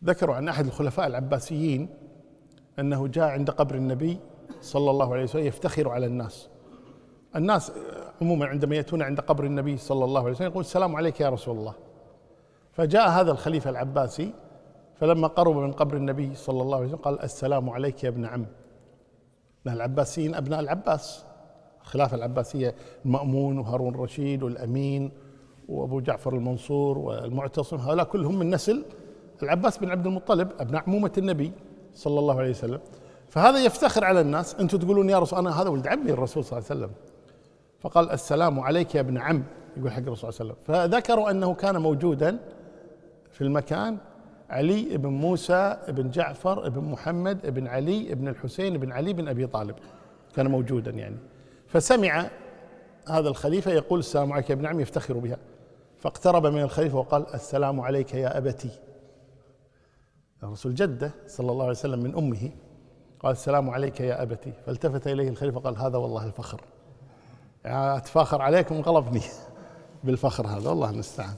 ذكروا عن أحد الخلفاء العباسيين أنه جاء عند قبر النبي صلى الله عليه وسلم يفتخر على الناس. الناس عموما عندما يأتون عند قبر النبي صلى الله عليه وسلم يقول السلام عليك يا رسول الله. فجاء هذا الخليفة العباسي فلما قرب من قبر النبي صلى الله عليه وسلم قال السلام عليك يا ابن عم. العباسيين أبناء العباس، الخلافة العباسية المأمون وهارون الرشيد والأمين وأبو جعفر المنصور والمعتصم، هؤلاء كلهم من نسل العباس بن عبد المطلب أبناء عمومة النبي صلى الله عليه وسلم. فهذا يفتخر على الناس، أنتم تقولون يا رسول أنا هذا ولد عمي الرسول صلى الله عليه وسلم. فقال السلام عليك يا ابن عم، يقول حق الرسول صلى الله عليه وسلم. فذكروا أنه كان موجودا في المكان علي بن موسى بن جعفر بن محمد بن علي بن الحسين بن علي بن أبي طالب، كان موجودا يعني. فسمع هذا الخليفة يقول السلام عليك يا ابن عم، يفتخر بها. فاقترب من الخليفة وقال السلام عليك يا أبتي. الرسول جده صلى الله عليه وسلم من أمه، قال السلام عليك يا أبتي. فالتفت إليه الخليفة قال هذا والله الفخر، أتفاخر عليكم غلبني بالفخر هذا، والله المستعان.